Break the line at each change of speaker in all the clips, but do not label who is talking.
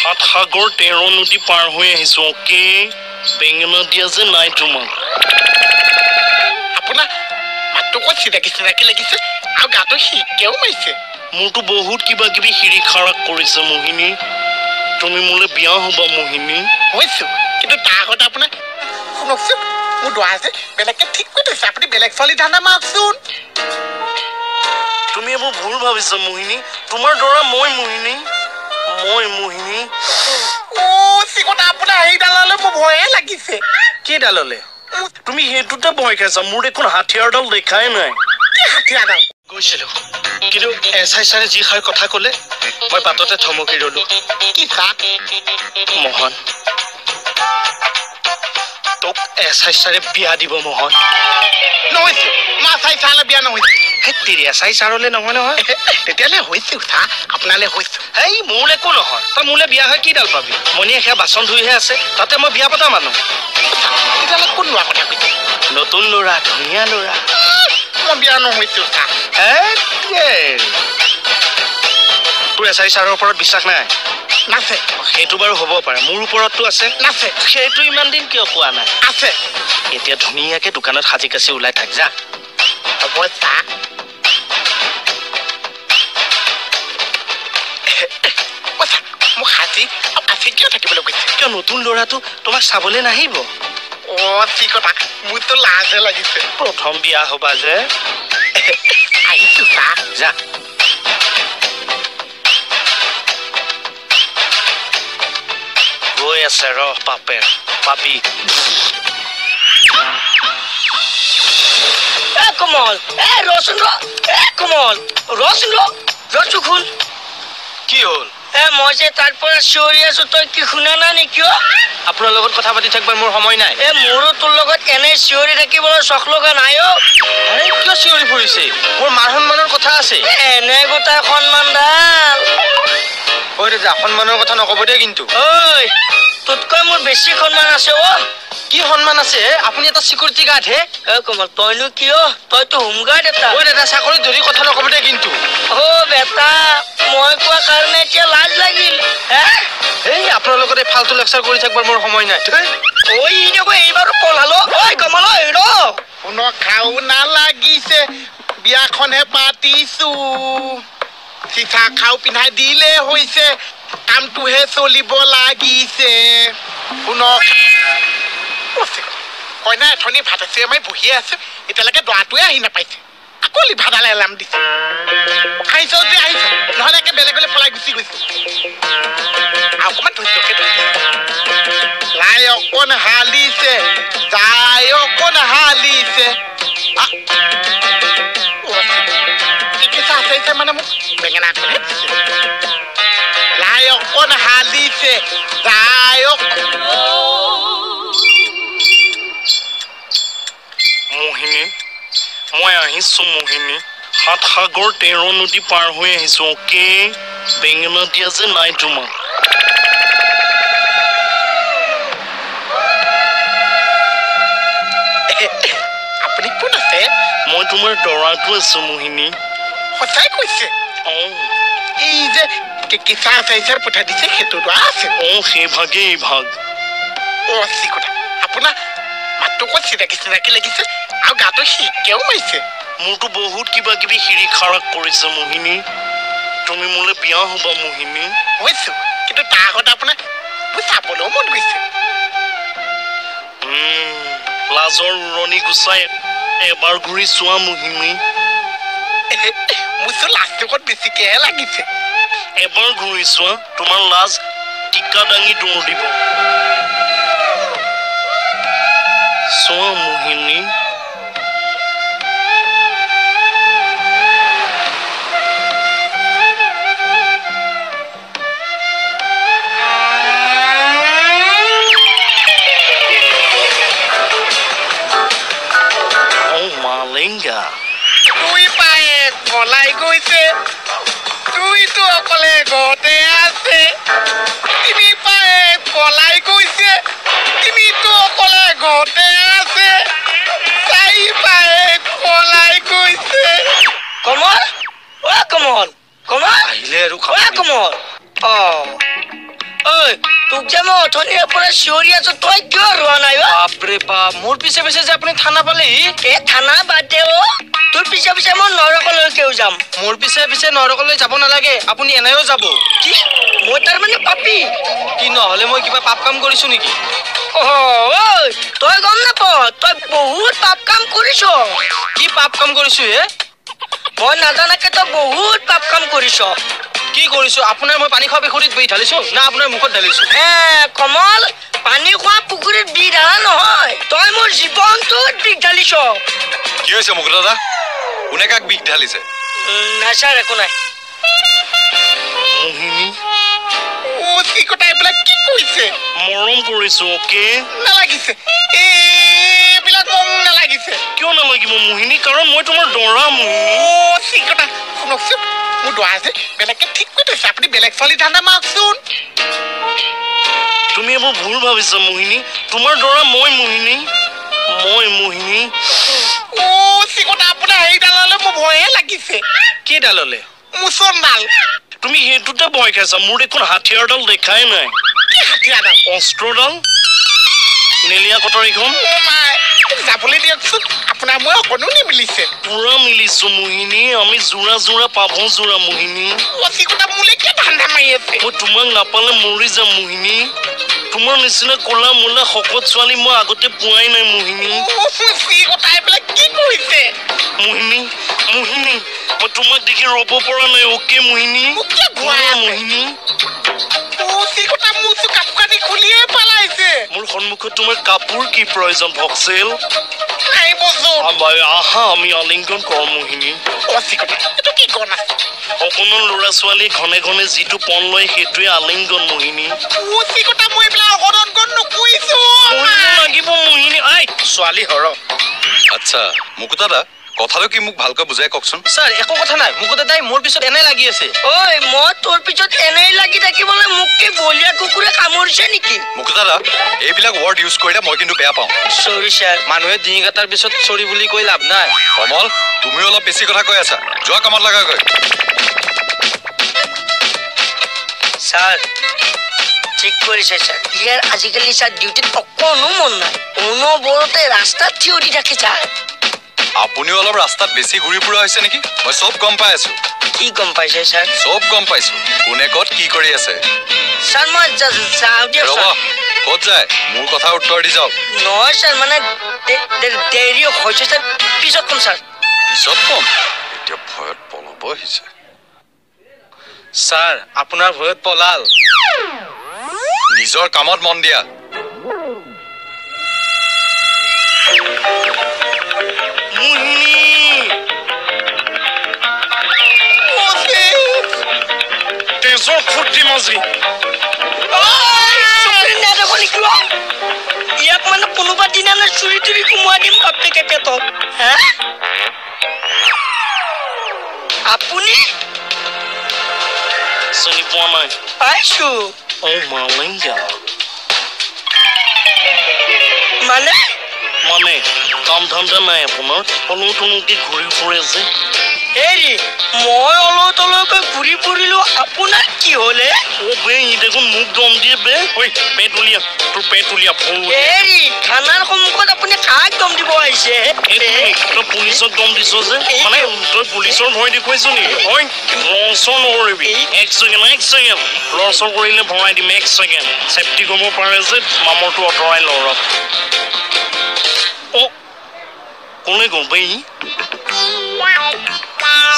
সাত সাগৰ 13 নদী পাৰ হৈ আহিছো ওকে বেঙেনা দিয়া যে নাই তোমাক
আপোনাৰ মাতটো কত চিনাকি লাগিছে আৰু গাটো শিকেও মাৰিছে
মোৰতো বহুত কিবা কিবি হিৰি খাৰাক কৰিছে মোহিনী তুমি মোলে বিয়া হবা মোহিনী
হৈছো কিন্তু তাৰ আগতে আপোনাৰ শুনকচোন মোৰ দোৱা আছে বেলেগকে ঠিক কৰি থৈছে আপুনি বেলেগ ছোৱালী ধান্দা মাৰকচোন
তুমি এইবোৰ ভুল ভাবিছা মোহিনী তোমাৰ দৰা মই মোহিনী
চিকটা আপোনাৰ এই ডাললে মোৰ ভয়ে লাগিছে
কি ডাললে তুমি হেতুতে ভয় খাইছা মোৰ দেখোন হাতিয়াৰডাল দেখাই নাই
কি হাতিয়াৰডাল
গৈছিলো কিন্তু এছআই ছাৰে যি খাৰ কথা ক'লে মই বাটতে থমকি ৰলো
কি কা
মোহন তোক এছআই ছাৰে বিয়া দিব মোহন
নহৈছে মা চাই চালে বিয়া নহৈছে
হেৰি এছআই ছাৰলে নহয় নহয়
তেতিয়ালে হৈছে উঠা আপোনালে হৈছে
এই মোলে একো নহয় তই মোলে বিয়া হৈ কি ডাল পাবি মণিয়ে সেয়া বাচন ধুইহে আছে তাতে মই বিয়া পতা মানুহ
তেতিয়ালে কোন লোৱা কথা কৈছে
নতুন ল'ৰা ধুনীয়া ল'ৰা
মই বিয়া নহৈছে উঠা
তোৰ এছআই ছাৰৰ ওপৰত বিশ্বাস নাই
নাছে
সেইটো বাৰু হ'ব পাৰে মোৰ ওপৰততো আছে
নাছে
সেইটো ইমান দিন কিয় কোৱা নাই
আছে
এতিয়া ধুনীয়াকে দোকানত সাজি কাচি ওলাই থাক যা
অৱস্থা মোক সাজি আছে কিয় থাকিবলৈ কৈছে
কিয় নতুন ল'ৰাটো তোমাক চাবলৈ নাহিব
কি কথা মোৰতো লাজে লাগিছে
প্ৰথম বিয়া হবা যে
আহিছো চা
যা গৈ আছে ৰহ পাপে পাপি
কমল ৰচোন কমল ৰচোন ৰচো খুন
কি হ'ল
মই যে তাৰ পৰা চিঞৰি আছো তই কি শুনা নাই নে কিয়
আপোনাৰ লগত কথা পাতি থাকিবৰ মোৰ সময় নাই
মোৰো তোৰ লগত এনে চিঞৰি থাকিবলৈ চখ লগা নাই
কিয় চিঞৰি ফুৰিছে মোৰ মান সন্মানৰ কথা আছে
এনে গোটাই সন্মানডাল
ঐ ৰাজা সন্মানৰ কথা নকব দেই কিন্তু
ঐ তোতকৈ মোৰ বেছি সন্মান আছে
কি সন্মান আছে আপুনি এটা চিকিউৰিটি গাৰ্ড হে
কমল তইনো কিয় তইতো হোমগাৰ্ড এটা
ঐ দাদা চাকৰিত ধৰি কথা নকব দেই কিন্তু
বেটা মই কোৱা কাৰণে এতিয়া লাজ লাগিল
এই আপোনাৰ লগত এই ফাল্টু লেকচাৰ কৰি থাকিবৰ মোৰ সময় নাই
এইবাৰো পলালো কমল
শুনক খাও নালাগিছে বিয়াখনহে পাতিছো চিঠা খাও পিন্ধাই দিলে হৈছে কামটোহে চলিব লাগিছে শুনক কইনা এথনি ভাত আছে মই বহি আছো এতিয়ালৈকে দৰাটোৱে আহি নাপাইছে আকৌ লিভাডালে এলাৰ্ম দিছে আহিছ যে আহিছ নহ'লে একে বেলেগলৈ পলাই গুচি গৈছে অকণমান ধৈৰ্যকে ধৰিছে লাই অকণ হালিছে যাই অকণ হালিছে চিকিৎসা আছে মানে মোক বেঙেনা অকণে দিছে লাই অকণ হালিছে যাই
মোহিনী মই আহিছো মোহিনী সাত সাগৰ 13 নদী পাৰ হৈ আহিছো ওকে বেঙেনা দিয়া যে নাই তোমাক
আপুনি কোন আছে
মই তোমাৰ দৰাটো আছো মোহিনী
সঁচাই কৈছে এই যে কেঁচা চাইচাৰ পঠাই দিছে সেইটো দৰা আছে
সেই ভাগে এই ভাগ
কথা আপোনাৰ মাতটো কত চিনাকি লাগিছে আৰু গাটো শিকেও মাৰিছে
মোৰতো বহুত কিবা কিবি হিৰি খাৰাক কৰিছে মোহিনী তুমি মোলে বিয়া হবা মোহিনী
হৈছো কিন্তু তাৰ আগতে আপোনাৰ মোৰ চাবলৈও মন গৈছে
লাজৰ উৰণি গুচাই এবাৰ ঘূৰি চোৱা মোহিনী
মোৰতো লাজটোকত বেছিকেহে লাগিছে
এবাৰ ঘূৰি চোৱা তোমাৰ লাজ টিকা দাঙি দৌৰ দিব চোৱা মোহিনী মালিংগা
তুই পায়ে পলাই গৈছে তুইতো অকলে ঘৰতে আছে তিনি পায়ে পলাই গৈছে তিনিটো অকলে ঘৰতে আছে চাৰি পায়ে পলাই গৈছে
কমল কমল কমল
আহিলে আৰু
কমল ঐ তোক যে মই অথনিৰ পৰা চিঞৰি আছো তই কিয় ৰোৱা নাই
বাপৰে বাপ মোৰ পিছে পিছে যে আপুনি থানা পালেহি
এই থানা বাদ দে তোৰ পিছে পিছে মই নৰকলৈকেও যাম
মোৰ পিছে পিছে নৰকলৈ যাব নালাগে আপুনি এনেও যাব
কি মই তাৰমানে পাপী
কি নহ'লে মই কিবা পাপ কাম কৰিছো নেকি
তই গম নাপাৱ তই বহুত পাপ কাম কৰিছ
কি পাপ কাম কৰিছো হে
মই নাজানাকে তই বহুত পাপ কাম কৰিছ
কি কৰিছো আপোনাৰ মই পানী খোৱা পুখুৰীত বহি ঢালিছো না আপোনাৰ মুখত ঢালিছো
কমল পানী খোৱা পুখুৰীত বি ঢালা নহয় তই মোৰ জীৱনটোত বিষ ঢালিছ
কি হৈছে মুকুট দাদা কোনে কাক বিষ ঢালিছে
নাই ছাৰ একো নাই
মোহিনী
কি কথা এইবিলাক কি কৈছে
মৰম কৰিছো অকে
নালাগিছে এইবিলাক মন নালাগিছে
কিয় নালাগিব মোহিনী কাৰণ মই তোমাৰ দৰা
কি কথা শুনকচোন মোৰ দৰা যে বেলেগকে ঠিক কৰি থৈছে আপুনি বেলেগ ছোৱালী ধান্দা মাৰকচোন
তুমি এইবোৰ ভুল ভাবিছা মোহিনী তোমাৰ দৰা মই মোহিনী
কি কথা আপোনাৰ হেৰিডাললে মোৰ ভয়ে লাগিছে
কি ডাললে
মুচনডাল
তুমি সেইটোতে ভয় খাইছা মোৰ দেখোন হাথিয়াৰডাল দেখাই নাই
কি হাতীয়াডাল
অস্ত্ৰডাল নেলিয়া কটাৰীখন
যাবলৈ দিয়কচোন আপোনাৰ মই অকণো নিমিলিছে
পুৰা মিলিছো মোহিনী আমি যোৰা যোৰা পাভ যোৰা মোহিনী
কি কথা মোলে কিয় ধান্দা মাৰি আছে
মই তোমাক নাপালে মৰি যাম মোহিনী তোমাৰ নিচিনা কলা মোলা শকত ছোৱালী মই আগতে পোৱাই নাই মোহিনী
কি কথা এইবিলাক কি কৰিছে
মোহিনী মই তোমাক দেখি ৰ'ব পৰা নাই অকে মোহিনী মোহিনী মোৰ সন্মুখত তোমাৰ কাপোৰ কি প্ৰয়োজন ভক্সেল আহা আমি আলিংগন কৰো মোহিনী অকণমান ল'ৰা ছোৱালী ঘনে ঘনে যিটো পণ লয় সেইটোৱে আলিংগন মোহিনী লাগিব মোহিনী
ছোৱালী হৰ
আচ্ছা মুকুট দাদা কথাটো কি মোক ভালকৈ বুজাই কওকচোন
ছাৰ একো কথা নাই মুকুট দাদাই মোৰ পিছত এনে লাগি আছে
মই তোৰ পিছত এনেই লাগি থাকিবলৈ মোক কি বলিয়া কুকুৰে কামুৰিছে নেকি
মুকুট দাদা এইবিলাক ৱৰ্ড ইউজ কৰিলে মই কিন্তু বেয়া পাওঁ
চৰি ছাৰ
মানুহে ডিঙি কাটাৰ পিছত চৰি বুলি কৈ লাভ নাই
কমল তুমিও অলপ বেছি কথা কৈ আছা যোৱা কামত লাগাগৈ
ছাৰ ঠিক কৰিছে ছাৰ ইয়াৰ আজিকালি ছাৰ ডিউটিত অকণো মন নাই অনবৰতে ৰাস্তাত থিয় দি থাকে ছাৰ
আপুনিও অলপ ৰাস্তাত বেছি ঘূৰি ফুৰা হৈছে নেকি মই চব গম পাই আছো
কি গম পাইছে ছাৰ
চব গম পাইছো কোনে ক'ত কি কৰি আছে
ছাৰ মই যাওঁ দিয়ক
ৰ'ব ক'ত যায় মোৰ কথা উত্তৰ দি যাওক
নহয় ছাৰ মানে দেৰি হৈছে ছাৰ পিছত কম ছাৰ
পিছত কম এতিয়া ভয়ত পলাব আহিছে
ছাৰ আপোনাৰ ভয়ত পলাল
নিজৰ কামত মন দিয়া
তেজৰ ফুটি মাজি
ইয়াক মানে কোনোবা দিনা নে চুৰি তুৰি সোমোৱাই দিম বাপেকে পেটত আপুনি
চিনি পোৱা নাই
পাইছো
মালিংগা
মানে
কাম ধান্দা নাই আপোনাৰ অলৌ তলৌকে ঘূৰি ফুৰে যে
হেৰি মই অলৌ তলৌকৈ ঘূৰি ফুৰিলো আপোনাৰ কি হলে
দেখোন মোক দম দিয়ে পেট উলিয়া তোৰ পেট উলিয়া
হেৰি থানাৰ সন্মুখত আপুনি কাক দম দিব আহিছে
তই পুলিচক দম দিছ যে মানে তই পুলিচৰ ভয় দেখুৱাইছ নেকি লৰচৰ নকৰিবি এক ছেকেণ্ড লৰচৰ কৰিলে ভৰাই দিম এক ছেকেণ্ড চেফটি কৰিব পাৰে যে মামৰটো আঁতৰাই লৰক কোনে গম পাই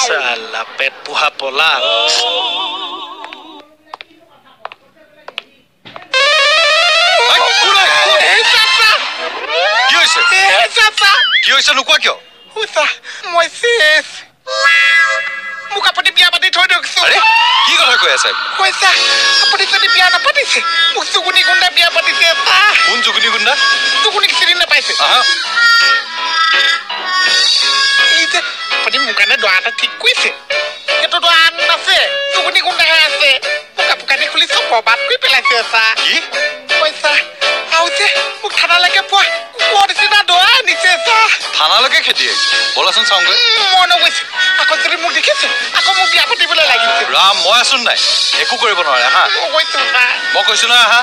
চালা পেট পোহা পলাল
কি হৈছে নোকোৱা কিয়
মই শেষ মোক আপুনি বিয়া পাতি থৈ দিয়কচোন
কি কথা কৈ আছে
কৈছা আপুনি যদি বিয়া নাপাতিছে মোক চুগুনি গুণ্ডা বিয়া পাতিছে
কোন চুগুনি গুণ্ডা
চুগুনিক চিনি নাপাইছে এই যে আপুনি মোৰ কাৰণে দৰা এটা ঠিক কৰিছে সেইটো দৰা আন আছে চুগুনি গুণ্ডাহে আছে মোক কাপোৰ কানি খুলি চব বৰবাদ কৰি পেলাইছে
কি
পইচা আৰু যে মোক থানালৈকে পোৱা কুকুৰ নিচিনা দৰা আনিছে
থানালৈকে খেতি আহিছে বলাচোন চাওঁগৈ
মই নগৈছো আকৌ যদি মোক দেখিছে আকৌ মোক বিয়া পাতিবলৈ লাগিছে
ৰাম মই আছোন নাই একো কৰিব নোৱাৰে হা
মই গৈছো
মই কৈছো নহয় আহা